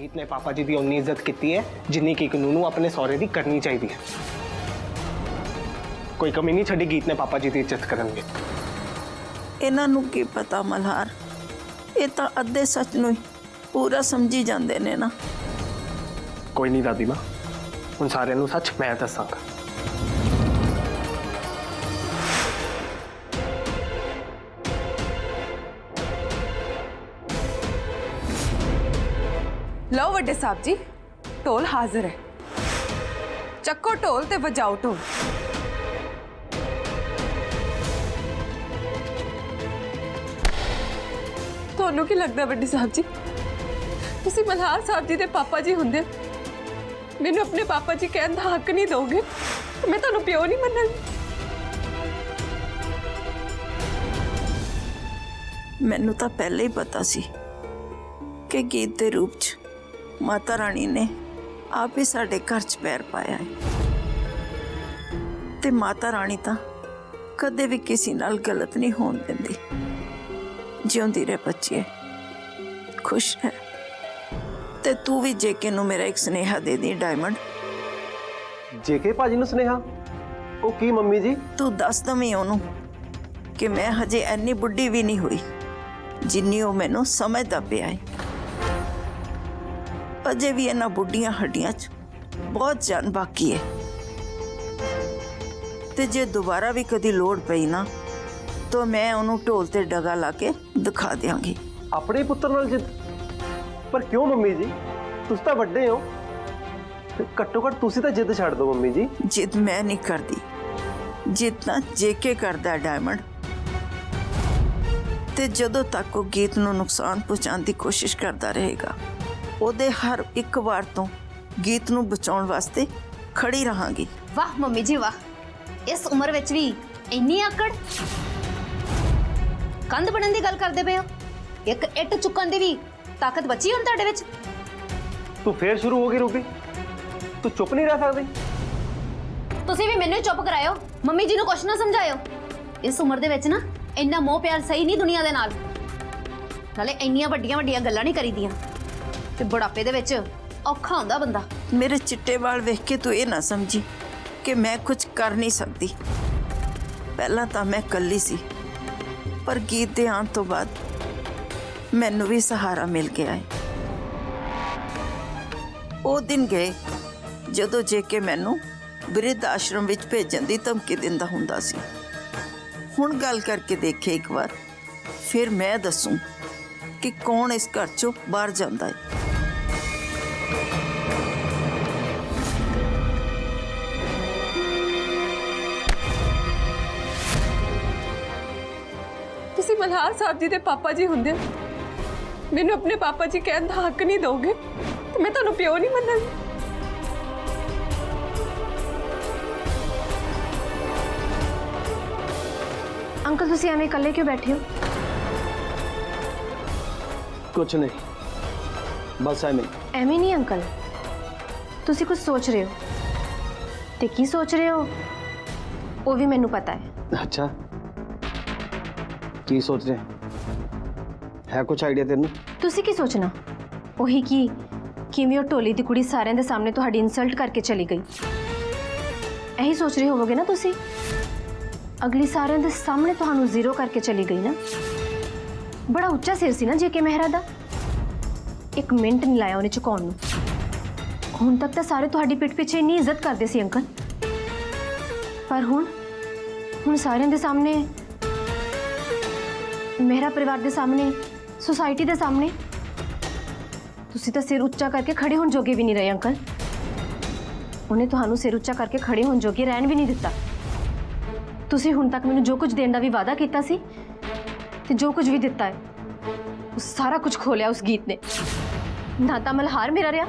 गीत ने पापा जी की उन्नी इज्जत की है जिन्नी की नूनू अपने सौरे की करनी चाहिए। कोई कमी नहीं छड़ी गीत ने पापा जी की इज्जत करनगे। इन्हां नूं की पता मल्हार, ये तो अद्धे सच नूं पूरा समझी जांदे ने ना। कोई नहीं दादी मां, हुण सारिआं नूं सच मैं दसांगा। लो वड्डे साहब जी, ढोल हाजिर है। चक्को ढोल ते बजाओ ढोल। ਤੁਹਾਨੂੰ ਕੀ ਲੱਗਦਾ ਵੱਡੇ ਸਾਹਿਬ ਜੀ, ਤੁਸੀਂ ਮਲਹਾਰ ਸਾਹਿਬ ਜੀ ਦੇ ਪਾਪਾ ਜੀ ਹੁੰਦੇ ਮੈਨੂੰ ਆਪਣੇ ਪਾਪਾ ਜੀ ਕਹਿਣ ਦਾ ਹੱਕ ਨਹੀਂ ਦੋਗੇ? ਮੈਂ ਤੁਹਾਨੂੰ ਪਿਓ ਨਹੀਂ ਮੰਨਾਂਗੀ। मैनू तो पहले ही पता सी कि गीत के रूप च माता रानी ने आप ही साडे घर च पैर पाया है ते माता रानी तो कदे भी किसी नाल गलत नहीं होण दिंदी। जिउंदी रह बच्चिए, खुश है। ते तू भी जेके नू मेरा एक स्नेहा दे दी डायमंड। जेके भाजी नूं स्नेहा? ओ की मम्मी जी? तू दस दवीं ओनू कि मैं हजे इन्नी बुढ़ी भी नहीं हुई जिन्नी वो मैनू समझदा पिया है। अजे भी इन्हां बुढ़ियां हड्डियां च बहुत जान बाकी है ते जे दोबारा भी कदी लोड़ पई ना तो मैं उन्हों ढोल ते डगा ला के दिखा दियांगी। अपने पुत्र नाल जिद? पर क्यों मम्मी जी, तुसीं तां वड्डे हो, घट्टो घट्ट तुसीं तां जिद छड्ड दो मम्मी जी। जिद मैं नहीं करदी, जिद ना जेके करदा डायमंड। ते जदों तक वो गीत नूं नुकसान पहुँचाने की कोशिश करता रहेगा, ਉਹਦੇ हर एक वार तो गीत नूं बचाउण वास्ते खड़ी रहांगी। वाह मम्मी जी वाह, इस उम्र विच भी इन्नी आकड़। कंध बनन दी गल करदे पे हो, एक इट चुकन दी भी ताकत बची हुण तुहाडे विच। तू फिर शुरू हो गई रूबी, तू चुप नहीं रह सकदी। तुसीं भी मैनूं चुप करायो, मम्मी जी नूं कुछ ना समझायो। इस उम्र दे विच ना इन्ना मोह प्यार सही नहीं दुनिया दे नाल। नाले इन्नियां वड्डियां वड्डियां गल्लां नहीं करीदियां ते बुढ़ापे दे विच औखा हुंदा बंदा। मेरे चिट्टे वाल वेख के तू ये ना समझी कि मैं कुछ कर नहीं सकती। पहला तो मैं कल्ली सी, पर गीत दे आने तो बाद मैनू भी सहारा मिल गया है। वो दिन गए जदों जेके मैनू वृद्ध आश्रम विच भेजण दी धमकी दिंदा हुंदा सी। हुण गल करके देखे एक बार, फिर मैं दसूं कि कौन इस घर चों बाहर जांदा है। ਤੁਸੀਂ ਮਲਹਾਰ ਸਾਹਿਬ ਜੀ ਦੇ ਪਾਪਾ ਜੀ ਹੁੰਦੇ ਮੈਨੂੰ ਆਪਣੇ ਪਾਪਾ ਜੀ ਕਹਿਣ ਦਾ ਹੱਕ ਨਹੀਂ ਦੋਗੇ ਤੇ ਮੈਂ ਤੁਹਾਨੂੰ ਪਿਓ ਨਹੀਂ ਮੰਨਾਂਗੀ। अंकल तुसी एवें इकल्ले क्यों बैठे हो? कुछ नहीं, बस एवें। एवें नहीं अंकल, तुसी कुछ सोच रहे हो ते की सोच रहे हो वो भी मैनू पता है। अच्छा की सोच रहे है? कुछ आइडिया तेनू? तुसी की सोचना वही की किवें ओ ढोली दी कुड़ी सारिਆਂ ਦੇ सामने ਤੁਹਾਡੀ इंसल्ट करके चली गई, यही सोच रहे होवोगे ना तुसी। अगली सारिਆਂ ਦੇ सामने ਤੁਹਾਨੂੰ जीरो करके चली गई ना। बड़ा उच्चा सिर सी ना जेके मेहरा दा, एक मिनट नहीं लाया उन्हें झुकाउण नूं। हुण तक तो सारे ਤੁਹਾਡੀ पिठ पिछे इन्नी इज्जत करते सी अंकल, पर हुण सारिਆਂ ਦੇ सामने, मेहरा परिवार के सामने, सोसाइटी के सामने तुसी तो सिर उच्चा करके खड़े होने जोगे भी नहीं रहे अंकल। उन्हें तुहानू सिर उच्चा करके खड़े होने जोगे रहन भी नहीं दिता। तुसी हुण तक मैनू जो कुछ देने का भी वादा किया सी ते जो कुछ भी दिता है वो सारा कुछ खो लिया उस गीत ने। ना तो मल्हार मेरा रहा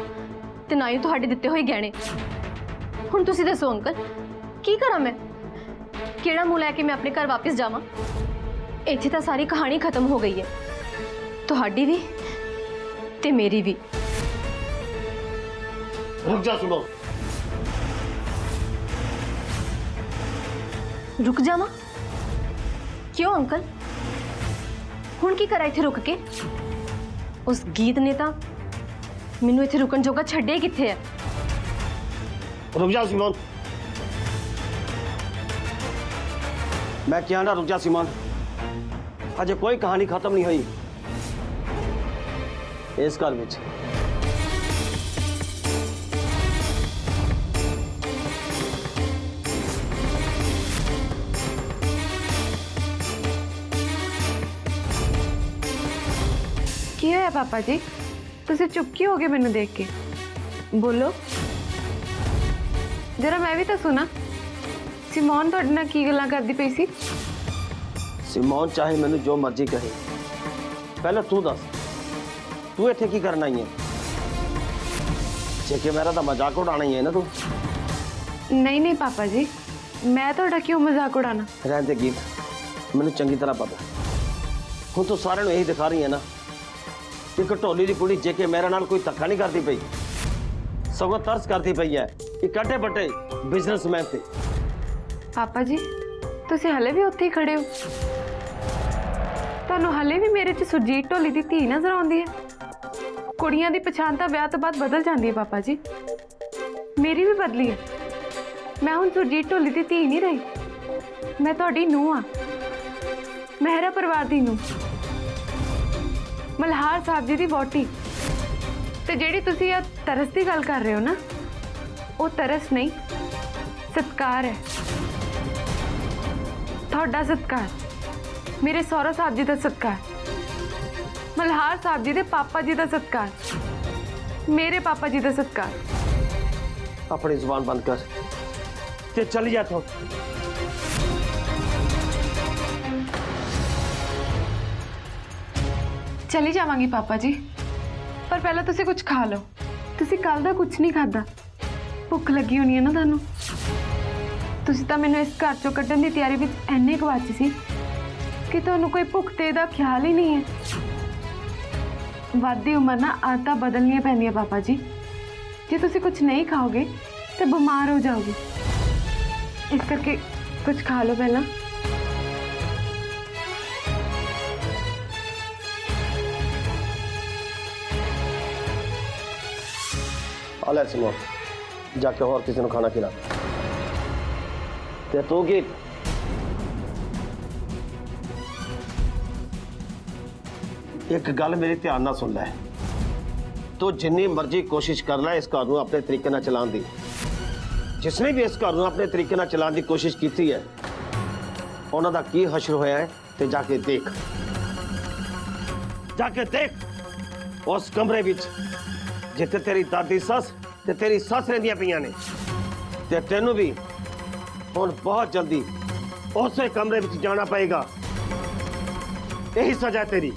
ते ना ही तुहाडे दिते हुए गहने। हुण तुसी दसो अंकल की करा मैं? किहड़ा मुँह लैके मैं अपने घर वापस जावां? इत्थे तो सारी कहानी खत्म हो गई है, तुहाडी भी ते मेरी भी। रुक जा सुनो। रुक जावा? क्यों अंकल? हुण की करा इत्थे रुक के? उस गीत ने तो ਮੈਨੂੰ ਇੱਥੇ ਰੁਕਣ ਜੋਗਾ ਛੱਡੇ ਕਿੱਥੇ ਹੈ? रुक जाओ सिमोन। मैं क्या ना, रुक जा सिमोन। अजे कोई कहानी खत्म नहीं हुई इस घर में। ਕੀ ਹੋਇਆ ਪਾਪਾ ਜੀ? ਤੁਸੀਂ ਚੁੱਪ ਕਿਉਂ ਹੋ ਗਏ ਮੈਨੂੰ ਦੇਖ ਕੇ? ਬੋਲੋ ਜਰਾ, ਮੈਂ ਵੀ ਤਾਂ ਸੁਣਾ। ਸਿਮੋਨ ਤੁਹਾਡੇ ਨਾਲ ਕੀ ਗੱਲਾਂ ਕਰਦੀ ਪਈ ਸੀ? सिमोन चाहे मैनू जो मर्जी कहे, पहले तू दस, तू इत्थे की करना ही है? जेके मेरा तो मजाक उड़ाना ही है ना तू। ਨਹੀਂ ਨਹੀਂ ਪਾਪਾ ਜੀ, ਮੈਂ ਤੁਹਾਡਾ ਕਿਉਂ ਮਜ਼ਾਕ ਉਡਾਣਾ? रहने दे गीत, मैनू चंगी तरह पता। हुण तू सारे यही दिखा रही है ना कि घटोली की कुड़ी जेके मेरे नाल कोई धक्का नहीं करती पई, सगों तरस करती पई है इकट्ठे बट्टे बिजनेसमैन ते। ਪਾਪਾ ਜੀ ਤੁਸੀਂ ਹਲੇ ਵੀ ਉੱਥੇ ਹੀ ਖੜੇ ਹੋ? ਤੁਹਾਨੂੰ ਹਲੇ ਵੀ ਮੇਰੇ 'ਚ ਸੁਰਜੀਤ ਢੋਲੀ ਦੀ ਧੀ ਨਜ਼ਰ ਆਉਂਦੀ ਹੈ? ਕੁੜੀਆਂ ਦੀ ਪਛਾਣ ਤਾਂ ਵਿਆਹ ਤੋਂ ਬਾਅਦ ਬਦਲ ਜਾਂਦੀ ਹੈ ਪਾਪਾ ਜੀ, ਮੇਰੀ ਵੀ ਬਦਲੀ ਹੈ। ਮੈਂ ਹੁਣ ਸੁਰਜੀਤ ਢੋਲੀ ਦੀ ਧੀ ਨਹੀਂ ਰਹੀ, ਮੈਂ ਤੁਹਾਡੀ ਨੂੰਹ ਆ, ਮਹਿਰਾ ਪਰਿਵਾਰ ਦੀ ਨੂੰਹ, ਮਲਹਾਰ ਸਾਹਿਬ ਜੀ ਦੀ ਵਹੁਟੀ। ਤੇ ਜਿਹੜੀ ਤੁਸੀਂ ਇਹ ਤਰਸ ਦੀ ਗੱਲ ਕਰ ਰਹੇ ਹੋ ਨਾ, ਉਹ ਤਰਸ ਨਹੀਂ, ਸਤਿਕਾਰ ਹੈ। ਤੁਹਾਡਾ ਸਤਿਕਾਰ, ਮੇਰੇ ਸਹੁਰਾ ਸਾਹਿਬ ਜੀ ਦਾ ਸਤਿਕਾਰ, ਮਲਹਾਰ ਸਾਹਿਬ ਜੀ ਦੇ ਪਾਪਾ ਜੀ ਦਾ ਸਤਿਕਾਰ, ਮੇਰੇ ਪਾਪਾ ਜੀ ਦਾ ਸਤਿਕਾਰ। अपनी जुबान बंद कर ते चली जा तू। ਚਲੀ ਜਾਵਾਂਗੀ ਪਾਪਾ ਜੀ, ਪਰ ਪਹਿਲਾਂ ਤੁਸੀਂ ਕੁਝ ਖਾ ਲਓ। ਤੁਸੀਂ ਕੱਲ ਦਾ ਕੁਝ ਨਹੀਂ ਖਾਧਾ, ਭੁੱਖ ਲੱਗੀ ਹੋਣੀ ਹੈ ਨਾ ਤੁਹਾਨੂੰ। ਤੁਸੀਂ ਤਾਂ ਮੈਨੂੰ ਇਸ ਘਰ ਚੋਂ ਕੱਢਣ ਦੀ ਤਿਆਰੀ ਵਿੱਚ ਐਨੇ ਗਵਾਚ ਸੀ ਕਿ ਤੁਹਾਨੂੰ ਕੋਈ ਭੁੱਖ ਤੇ ਦਾ ਖਿਆਲ ਹੀ ਨਹੀਂ ਹੈ। ਵੱਧਦੀ ਉਮਰ ਨਾਲ ਆਦਤਾਂ ਬਦਲਣੀਆਂ ਪੈਂਦੀਆਂ ਪਾਪਾ ਜੀ। ਜੇ ਤੁਸੀਂ ਕੁਝ ਨਹੀਂ ਖਾਓਗੇ ਤਾਂ ਬਿਮਾਰ ਹੋ ਜਾਓਗੇ, ਇਸ ਕਰਕੇ ਕੁਝ ਖਾ ਲਓ ਪਹਿਲਾਂ। आले सिमोन, जाके और किसी ने खाना खिला ते तू की एक गल मेरी ध्यान ना सुन लै। तू जिन्नी मर्जी कोशिश कर लै इस घर नूं अपने तरीके नाल चलाउण दी, जिसने भी इस घर नूं अपने तरीके नाल चलाउण दी कोशिश की है, उन्हां दा की हशर होया है ते जाके देख, जाके देख उस कमरे विच जिथे तेरी दादी सस ते तेरी सस रहिंदियां पईयां ने, ते तैनू भी हुण बहुत जल्दी उस कमरे विच जाना पएगा। यही सजा है तेरी।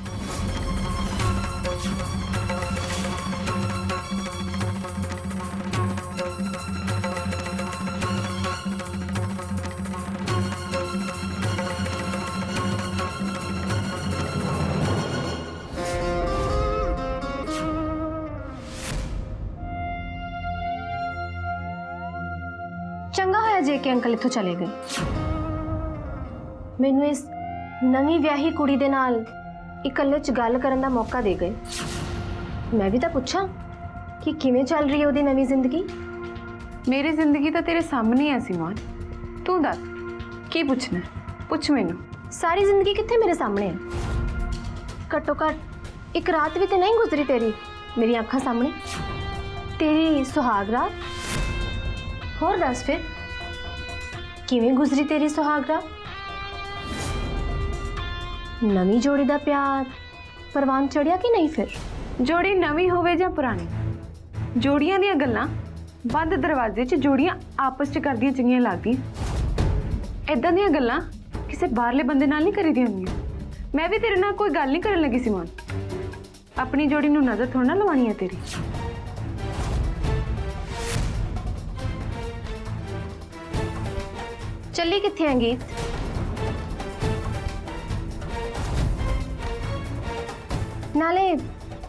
ਚੰਗਾ ਹੋਇਆ ਜੇ ਕਿ ਅੰਕਲ ਇੱਥੋਂ ਚਲੇ ਗਏ। ਮੈਨੂੰ ਇਸ ਨਵੀਂ ਵਿਆਹੀ ਕੁੜੀ ਦੇ ਨਾਲ ਇਕੱਲੇ 'ਚ ਗੱਲ ਕਰਨ ਦਾ ਮੌਕਾ ਦੇ ਗਏ। ਮੈਂ ਵੀ ਤਾਂ ਪੁੱਛਾਂ ਕਿ ਕਿਵੇਂ ਚੱਲ ਰਹੀ ਹੈ ਉਹਦੀ ਨਵੀਂ ਜ਼ਿੰਦਗੀ। ਮੇਰੀ ਜ਼ਿੰਦਗੀ ਤਾਂ ਤੇਰੇ ਸਾਹਮਣੇ ਹੈ ਸਿਮੋਨ, ਤੂੰ ਦੱਸ ਕੀ ਪੁੱਛਣਾ? ਪੁੱਛ ਮੈਨੂੰ। ਸਾਰੀ ਜ਼ਿੰਦਗੀ ਕਿੱਥੇ ਮੇਰੇ ਸਾਹਮਣੇ ਹੈ? ਘੱਟੋ ਘੱਟ ਇੱਕ ਰਾਤ ਵੀ ਤੇ ਨਹੀਂ ਗੁਜ਼ਰੀ ਤੇਰੀ ਮੇਰੀ ਅੱਖਾਂ ਸਾਹਮਣੇ, ਤੇਰੀ ਸੁਹਾਗ ਰਾਤ। ਹੋਰ ਦੱਸ ਫਿਰ ਕਿਵੇਂ ਗੁਜ਼ਰੀ ਤੇਰੀ ਸੁਹਾਗ ਰਾਤ? ਨਵੀਂ ਜੋੜੀ ਦਾ ਪਿਆਰ ਪਰਵਾਨ ਚੜਿਆ ਕਿ ਨਹੀਂ? ਫਿਰ ਜੋੜੀ ਨਵੀਂ ਹੋਵੇ ਜਾਂ ਪੁਰਾਣੀ, ਜੋੜੀਆਂ ਦੀਆਂ ਗੱਲਾਂ ਬੰਦ ਦਰਵਾਜ਼ੇ 'ਚ ਜੋੜੀਆਂ ਆਪਸ 'ਚ ਕਰਦੀਆਂ ਚੰਗੀਆਂ ਲੱਗਦੀਆਂ। ਇਦਾਂ ਦੀਆਂ ਗੱਲਾਂ ਕਿਸੇ ਬਾਹਰਲੇ ਬੰਦੇ ਨਾਲ ਨਹੀਂ ਕਰੀਦੀਆਂ ਹੁੰਦੀਆਂ। ਮੈਂ ਵੀ ਤੇਰੇ ਨਾਲ ਕੋਈ ਗੱਲ ਨਹੀਂ ਕਰਨ ਲੱਗੀ ਸਿਮੋਨ, ਆਪਣੀ ਜੋੜੀ ਨੂੰ ਨਜ਼ਰ ਥੋੜਾ ਨਾ ਲਵਾਉਣੀ ਹੈ ਤੇਰੀ। ਚੱਲੀ ਕਿੱਥੇ ਆਂ ਗੀਤ? ਨਾਲੇ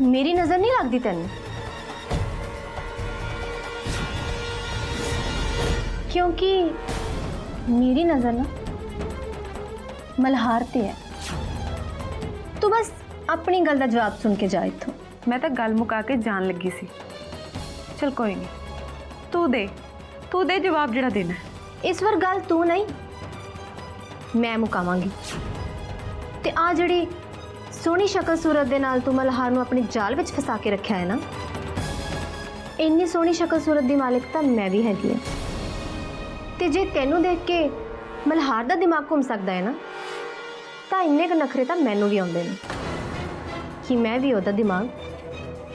ਮੇਰੀ ਨਜ਼ਰ ਨਹੀਂ ਲੱਗਦੀ ਤੈਨੂੰ? ਕਿਉਂਕਿ ਮੇਰੀ ਨਜ਼ਰ ਨਾ ਮਲਹਾਰ ਤੇ ਹੈ। ਤੂੰ ਬਸ ਆਪਣੀ ਗੱਲ ਦਾ ਜਵਾਬ ਸੁਣ ਕੇ ਜਾ ਇੱਥੋਂ। मैं तो गल मुका के जान लगी सी। चल कोई नहीं, तू दे जवाब जिहड़ा देना है। इस वार गल तू नहीं मैं मुकावांगी। ते आ जिहड़ी सोहनी शक्ल सूरत दे नाल तू मल्हार नूं अपने जाल विच फसा के रखिया है ना, इन्नी सोहनी शक्ल सूरत दी मालिक तां मैं भी हैगी हां। ते जे तैनूं देख के मल्हार दा दिमाग घुम सकदा है ना, तां इन्ने क नखरे तां मैनूं भी आउंदे ने कि मैं भी ओहदा दिमाग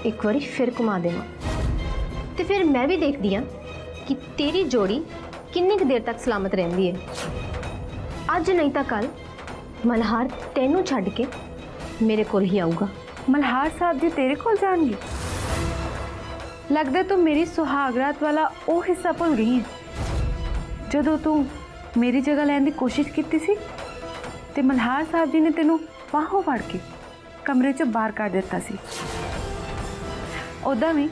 एक बारी फिर घुमा देवां। ते फिर मैं भी देखदी हां कि तेरी जोड़ी किन्नी क देर तक सलामत रहिंदी है। अज नहीं तां कल मल्हार तैनूं छड्ड के मेरे कोल ही आऊगा। मल्हार साहब जी तेरे कोल जाणगे? लगदा तू मेरी सुहागरात वाला वो हिस्सा भुल गई है जदों तू मेरी जगह लैण दी कोशिश कीती सी ते मल्हार साहब जी ने तेनों बाहों फड़ के कमरे चों बाहर कढ दिता सी। उदां भी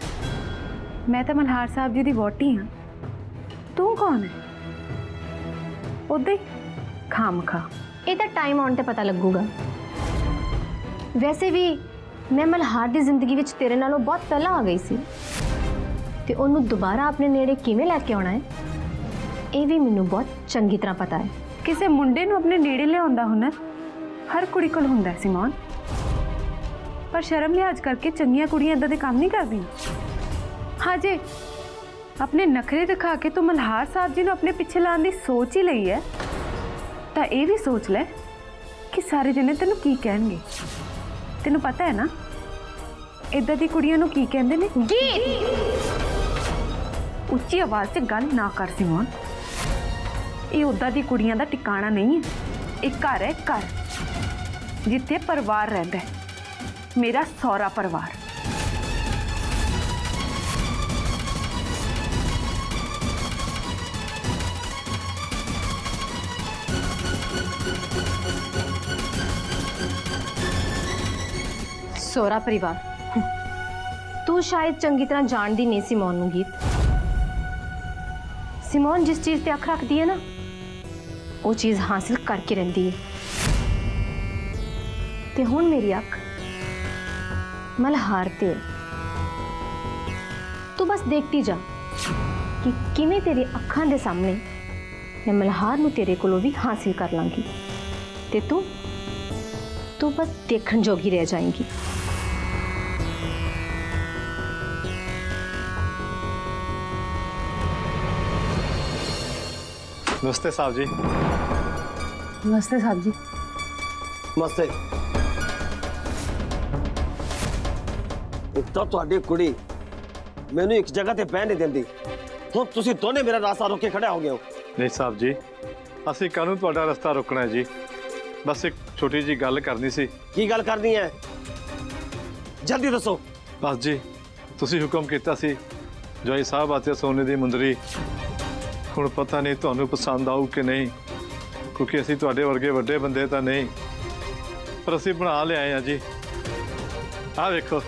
मैं तो मल्हार साहब जी दी वोटी हाँ, तू कौन है? उदां ही खामखा। ये तो टाइम आने ते पता लगूगा। वैसे भी मैं मल्हार दी जिंदगी विच तेरे नालों बहुत पहला आ गई सी ते ओनू दोबारा अपने नेड़े किवें लैके आउणा है ये भी मैनू बहुत चंगी तरह पता है। किसी मुंडे नूं अपने नेड़े लियाउण दा हुनर हर कुड़ी कोल हुंदा है सिमोन, पर शर्म लिहाज करके चंगियां कुड़ियां इदां दे काम नहीं करदियां। हाँ जे अपने नखरे दिखा के तू मल्हार साहब जी नूं अपने पिछे लाने दी सोच ही लई है तां ये भी सोच ले कि सारे जने तेनों की कहणगे। तेनों पता है ना इदां दी कुड़ियां नूं की कहंदे ने? उच्ची आवाज़ से गल ना कर सिमोन, ये उदां दी कुड़ियां दा टिकाणा नहीं है। एक घर है, घर जिथे परिवार रहिंदा है, मेरा सौरा परिवार। सोहरा परिवार तू शायद चंगी तरह जानदी नहीं सिमोन नूं गीत। सिमोन जिस चीज़ ते अख रखती है ना वो चीज़ हासिल करके रहती है। ते हुण मेरी अख मल्हार ते है। तू बस देखती जा कि किवें तेरी अखां दे सामने मैं मल्हार नूं तेरे कोलों भी हासिल कर लांगी ते तू बस देखण जोगी रह जाएंगी। नमस्ते साहब जी। नमस्ते साहब जी। मस्ते एक तो ਤੁਹਾਡੀ ਕੁੜੀ ਮੈਨੂੰ ਇੱਕ ਜਗ੍ਹਾ ਤੇ ਬਹਿ ਨਹੀਂ ਦਿੰਦੀ, ਹੁਣ ਤੁਸੀਂ ਦੋਨੇ ਮੇਰਾ ਰਾਸਤਾ ਰੋਕ ਕੇ ਖੜੇ ਹੋ ਗਏ ਹੋ। नहीं साहब जी, ਅਸੀਂ ਕਾਹਨੂੰ ਤੁਹਾਡਾ ਰਸਤਾ ਰੋਕਣਾ ਹੈ ਜੀ। ਬਸ ਇੱਕ ਛੋਟੀ ਜੀ ਗੱਲ ਕਰਨੀ ਸੀ। ਕੀ ਗੱਲ ਕਰਨੀ ਹੈ? ਜਲਦੀ ਦੱਸੋ। ਬਸ ਜੀ ਤੁਸੀਂ ਹੁਕਮ ਕੀਤਾ ਸੀ ਜੋਈ ਸਾਹਿਬ ਆਤੇ ਸੋਨੇ ਦੀ ਮੁੰਦਰੀ, ਹੁਣ ਪਤਾ ਨਹੀਂ ਤੁਹਾਨੂੰ ਪਸੰਦ ਆਊ ਕਿ ਨਹੀਂ, ਕਿਉਂਕਿ ਅਸੀਂ ਤੁਹਾਡੇ ਵਰਗੇ ਵੱਡੇ ਬੰਦੇ ਤਾਂ ਨਹੀਂ, ਪਰ ਅਸੀਂ ਬਣਾ ਲਿਆਏ ਆ ਜੀ। ਆਹ ਵੇਖੋ।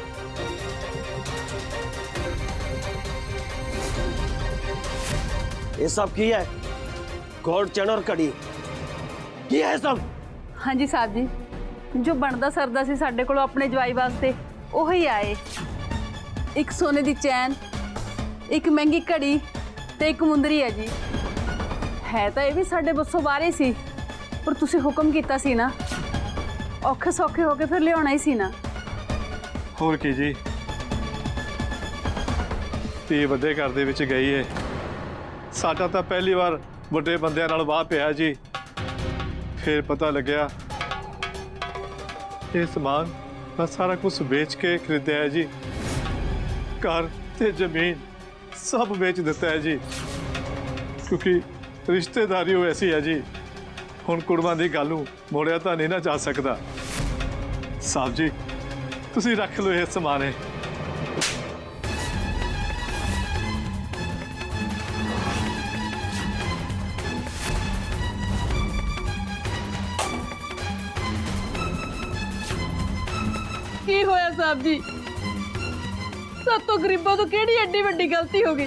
ये सब की है? गोल्ड चैन और कड़ी की है सब? हाँ जी साहब जी, जो बनता सरदा सी साडे कोलों अपने जवाई वास्ते उही आए। एक सोने दी चैन, एक महंगी घड़ी ते एक मुंदरी है जी। है तो ये भी साडे बसों बाहर ही सी, पर तुसी हुक्म कीता सी ना, औखे सौखे होके फिर लियाउणा ही सी ना। ਹੋਰ ਕੀ ਜੀ, ਧੀ ਵੱਡੇ ਘਰ ਦੇ ਵਿੱਚ ਗਈ ਹੈ। ਸਾਡਾ ਤਾਂ ਪਹਿਲੀ ਵਾਰ ਵੱਡੇ ਬੰਦਿਆਂ ਨਾਲ ਵਾਹ ਪਿਆ ਜੀ। ਫਿਰ ਪਤਾ ਲੱਗਿਆ ਇਹ ਸਮਾਨ ਮੈਂ ਸਾਰਾ ਕੁਝ ਵੇਚ ਕੇ ਖਰੀਦਿਆ ਹੈ ਜੀ। ਘਰ ਤੇ ਜ਼ਮੀਨ ਸਭ ਵੇਚ ਦਿੱਤਾ ਹੈ ਜੀ, ਕਿਉਂਕਿ ਰਿਸ਼ਤੇਦਾਰੀ ਉਹ ਐਸੀ ਹੈ ਜੀ। ਹੁਣ ਕੁੜਮਾਂ ਦੀ ਗੱਲ ਨੂੰ ਮੋੜਿਆ ਤਾਂ ਨਹੀਂ ਨਾ ਜਾ ਸਕਦਾ। ਸਾਹਿਬ ਜੀ ਤੁਸੀਂ ਰੱਖ ਲਓ ਇਹ ਸਮਾਨ ਹੈ। की होया साहब जी, सब तो गरीबों तो केड़ी एडी वड्डी गलती हो गई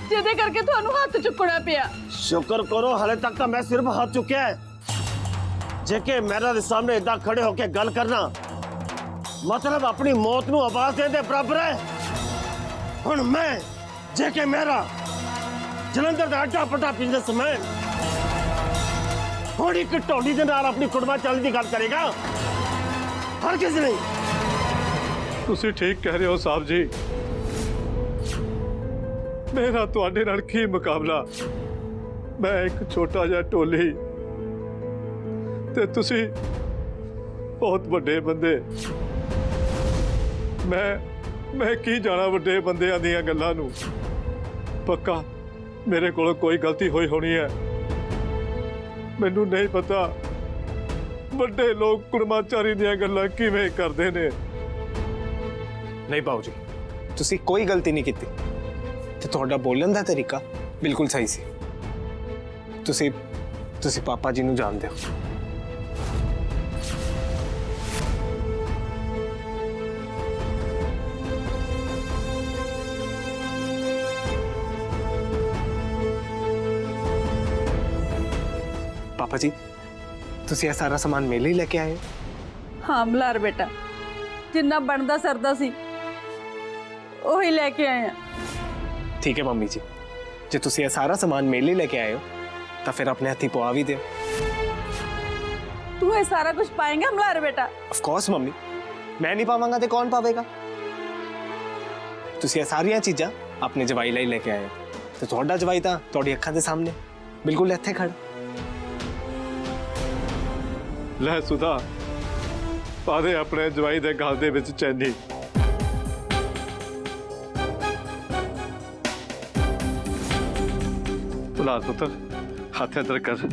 जिहदे करके तुहानू हाथ चुकना पिया। शुक्र करो हाले तक तो मैं सिर्फ हाथ चुकिया है, जेके मेरा दे सामने इदा खड़े होके गल करना मतलब अपनी मौत ਨੂੰ ਆਵਾਜ਼ ਦੇਣ ਦੇ ਬਰਾਬਰ ਹੈ। ਹੁਣ ਮੈਂ ਜੇਕੇ ਮਹਿਰਾ ਜਲੰਧਰ ਦਾ ਅੱਡਾ ਪੱਟਾ ਬਿਜ਼ਨਸਮੈਨ ਹੁਣ ਇੱਕ ਢੋਲੀ ਦੇ ਨਾਲ ਆਪਣੀ ਕੁੜਮਾ ਚੱਲਣ ਦੀ ਗੱਲ ਕਰੇਗਾ? ਹਰ ਕਿਸ ਨਹੀਂ। ਤੁਸੀਂ ਠੀਕ ਕਹਿ ਰਹੇ ਹੋ ਸਾਹਿਬ ਜੀ। ਮੇਰਾ ਤੁਹਾਡੇ ਨਾਲ ਕੀ ਮੁਕਾਬਲਾ। ਮੈਂ ਇੱਕ ਛੋਟਾ ਜਿਹਾ ਢੋਲੀ ਤੇ ਤੁਸੀਂ ਬਹੁਤ ਵੱਡੇ ਬੰਦੇ। ਮੈਂ ਕੀ ਜਾਣਾ ਵੱਡੇ ਬੰਦਿਆਂ ਦੀਆਂ ਗੱਲਾਂ ਨੂੰ। ਪੱਕਾ ਮੇਰੇ ਕੋਲੋਂ ਕੋਈ ਗਲਤੀ ਹੋਈ ਹੋਣੀ ਹੈ। ਮੈਨੂੰ ਨਹੀਂ ਪਤਾ ਵੱਡੇ ਲੋਕ ਕੁੜਮਾਚਾਰੀ ਦੀਆਂ ਗੱਲਾਂ ਕਿਵੇਂ ਕਰਦੇ ਨੇ। ਨਹੀਂ ਬਾਊ ਜੀ, ਤੁਸੀਂ ਕੋਈ ਗਲਤੀ ਨਹੀਂ ਕੀਤੀ ਤੇ ਤੁਹਾਡਾ ਬੋਲਣ ਦਾ ਤਰੀਕਾ ਬਿਲਕੁਲ ਸਹੀ ਸੀ। ਤੁਸੀਂ ਪਾਪਾ ਜੀ ਨੂੰ ਜਾਣਦੇ ਹੋ। पापा जी, ਤੁਸੀਂ ਇਹ ਸਾਰਾ ਸਾਮਾਨ ਮੇਰੇ ਲਈ ਲੈ ਕੇ ਆਏ ਹੋ? ਹਾਂ ਮਲਾਰ ਬੇਟਾ, ਜਿੰਨਾ ਬਣਦਾ ਸਰਦਾ ਸੀ ਉਹੀ ਲੈ ਕੇ ਆਏ ਆ। ठीक है मम्मी जी, ਜੇ ਤੁਸੀਂ ਇਹ ਸਾਰਾ ਸਾਮਾਨ ਮੇਰੇ ਲਈ ਲੈ ਕੇ ਆਏ ਹੋ ਤਾਂ ਫਿਰ ਆਪਣੇ ਹੱਥੀਂ ਪਵਾ ਵੀ ਦਿਓ। ਤੂੰ ਇਹ ਸਾਰਾ ਕੁਝ ਪਾਏਂਗਾ ਮਲਾਰ ਬੇਟਾ? ऑफ कोर्स मम्मी, मैं नहीं पावांगा तो कौन पावेगा। ਤੁਸੀਂ ਇਹ ਸਾਰੀਆਂ ਚੀਜ਼ਾਂ ਆਪਣੇ ਜਵਾਈ ਲਈ ਲੈ ਕੇ ਆਏ ਹੋ ਤੇ ਤੁਹਾਡਾ ਜਵਾਈ ਤਾਂ ਤੁਹਾਡੀ ਅੱਖਾਂ ਦੇ ਸਾਹਮਣੇ ਬਿਲਕੁਲ ਇੱਥੇ ਖੜਾ। ਲੈ ਸੁਧਾ, ਪਾ ਦੇ ਆਪਣੇ ਜਵਾਈ ਦੇ ਗਲ ਦੇ ਵਿੱਚ ਚੈਨੀ। ਬੁਲਾ ਪੁੱਤਰ, ਹੱਥ ਇੱਧਰ ਕਰ।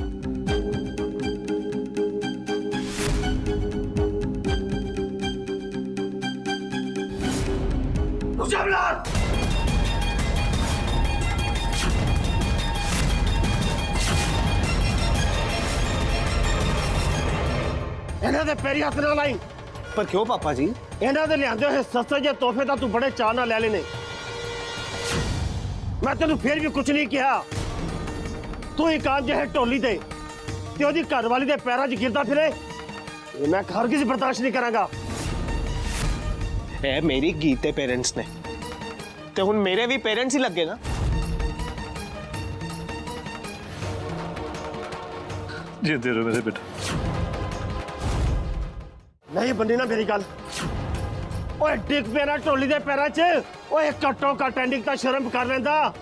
ਇਹਨਾਂ ਦੇ ਪੈਰੀ ਹੱਥ ਨਾ ਲਾਈ। पर क्यों पापा जी? ਇਹਨਾਂ ਦੇ ਲਿਆਂਦੇ ਹੋਏ ਸਸਤੇ ਜਿਹੇ ਤੋਹਫੇ ਤਾਂ ਤੂੰ ਬੜੇ ਚਾਅ ਨਾਲ ਲੈ ਲੈਨੇ। ਮੈਂ ਤੈਨੂੰ ਫੇਰ ਵੀ ਕੁਝ ਨਹੀਂ ਕਿਹਾ। ਤੂੰ ਇੱਕ ਆਮ ਜਿਹੇ ਢੋਲੀ ਤੇ ਉਹਦੀ ਘਰਵਾਲੀ ਦੇ ਪੈਰਾਂ 'ਚ ਗਿਰਦਾ ਫਿਰੇ, ਇਹ ਮੈਂ ਹਰ ਕਿਸੇ ਬਰਦਾਸ਼ਤ ਨਹੀਂ ਕਰਾਂਗਾ। ਇਹ ਮੇਰੀ ਗੀਤ ਦੇ ਪੇਰੈਂਟਸ ਨੇ ਤੇ ਹੁਣ ਮੇਰੇ ਵੀ ਪੇਰੈਂਟਸ ਹੀ ਲੱਗੇ ਨਾ। ਜਿੰਦੇ ਰਹੋ ਮੇਰੇ ਬੇਟਾ। ਨਹੀਂ ਬੰਦੀ ਨਾ ਮੇਰੀ ਗੱਲ। ਓਏ ਡਿੱਗ ਪੈਣਾ ਢੋਲੀ ਦੇ ਪੈਰਾਂ 'ਚ। ਓਏ ਘੱਟੋ ਘੱਟ ਐਂਡਿੰਗ ਤਾਂ ਸ਼ਰਮ ਕਰ ਲੈਂਦਾ।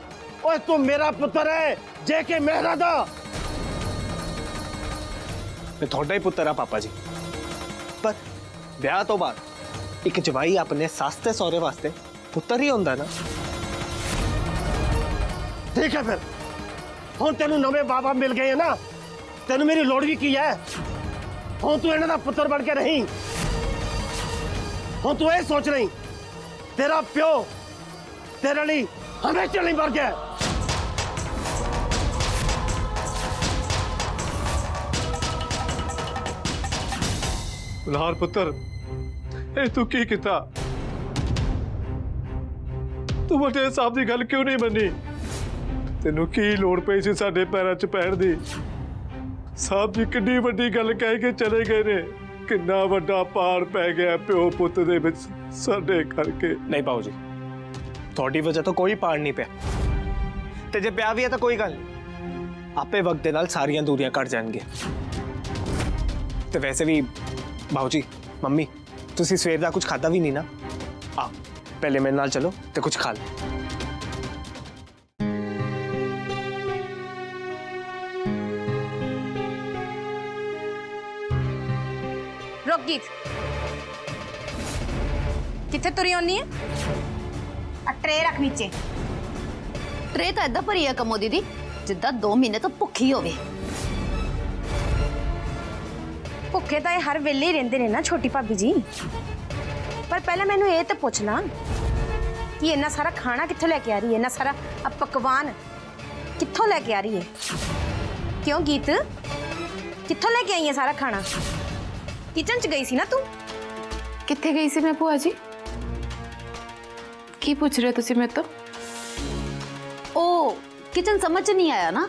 ਓਏ ਤੂੰ ਮੇਰਾ ਪੁੱਤਰ ਹੈ, ਜੇ ਕੇ ਮਹਿਰਾ ਦਾ। मैं थोड़ा ही पुत्र हाँ पापा जी, पर ब्याह तो बाद एक जवाई अपने सस ते सौरे वास्ते पुत्र ही होंदा ना। ठीक है फिर, हुण तेनू नवे बाबा मिल गए है ना, तेनू मेरी लोड़ भी की है। हुण तू इन्हां दा पुत्र बन के रही। हुण तू ये सोच रही तेरा प्यो तेरे लिए हमेशा नहीं मर गया। ਲਾਰ ਪੁੱਤਰ, ਇਹ ਤੂੰ ਕੀ ਕੀਤਾ? ਤੂੰ ਵੱਡੇ ਸਾਹਿਬ ਦੀ ਗੱਲ ਕਿਉਂ ਨਹੀਂ ਮੰਨੀ? ਤੈਨੂੰ ਕੀ ਲੋੜ ਪਈ ਸੀ ਸਾਡੇ ਪੈਰਾਂ 'ਚ ਪੈਣ ਦੀ? ਸਾਹਿਬ ਜੀ ਕਿੰਨੀ ਵੱਡੀ ਗੱਲ ਕਹਿ ਕੇ ਚਲੇ ਗਏ ਨੇ। ਕਿੰਨਾ ਵੱਡਾ ਪਾੜ ਪੈ ਗਿਆ ਪਿਓ ਪੁੱਤ ਦੇ ਵਿੱਚ ਸਾਡੇ ਕਰਕੇ। नहीं बाबू जी, थोड़ी वजह तो कोई पार नहीं पिया ते जे पिया भी है तो कोई गल नहीं। आपे वक्त दे नाल सारियां दूरियां कट जाएंगे। ते वैसे भी बाबू जी, मम्मी तुसी सवेर दा कुछ खाता भी नहीं ना। आ पहले मेरे नाल चलो ते कुछ खा लो। रुक गीत, किथे तुरी होनी है? ट्रे रख नीचे। ट्रे तो ऐदा भरी है कमो दीदी जिद्दां 2 महीने तो भुखी होवे। भुखे तो हर वेले ही रहिंदे ने ना छोटी भाभी जी। पर पहले मैनू ये तो पुछना कि इन्ना सारा खाना कित्थों लेके आ रही है, इन्ना सारा पकवान कित्थों लेके आ रही है? क्यों गीत, कित्थों लेके आई है सारा खाना? किचन च गई सी ना तू? कित्थे गई सी मैं भूआ जी? की पूछ रहे हो तुसी मेरे तो? ओ किचन समझ च नहीं आया ना।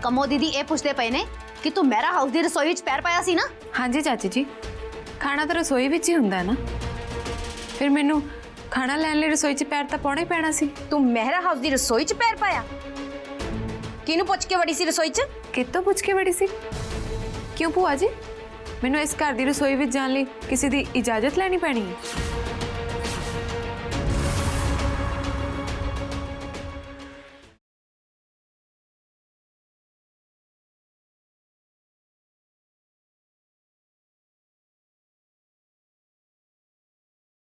कमो दीदी ये पूछते पे ने कि तू मेरा हाउस दी रसोई विच पैर पाया सी ना। हाँ जी चाची जी, ਖਾਣਾ ਤਾਂ ਰਸੋਈ ਵਿੱਚ ਹੀ ਹੁੰਦਾ ਹੈ ਨਾ। ਫਿਰ ਮੈਨੂੰ ਖਾਣਾ ਲੈਣ ਲਈ ਰਸੋਈ 'ਚ ਪੈਰ ਤਾਂ ਪਾਉਣਾ ਹੀ ਪੈਣਾ ਸੀ। ਤੂੰ ਮਹਿਰਾ ਹਾਊਸ ਦੀ ਰਸੋਈ 'ਚ ਪੈਰ ਪਾਇਆ? ਕਿਹਨੂੰ ਪੁੱਛ ਕੇ ਵੜੀ ਸੀ ਰਸੋਈ 'ਚ? ਕਿਤੋਂ ਪੁੱਛ ਕੇ ਬੜੀ ਸੀ? ਕਿਉਂ ਭੂਆ ਜੀ, ਮੈਨੂੰ ਇਸ ਘਰ ਦੀ ਰਸੋਈ ਵਿੱਚ ਜਾਣ ਲਈ ਕਿਸੇ ਦੀ ਇਜਾਜ਼ਤ ਲੈਣੀ ਪੈਣੀ ਹੈ?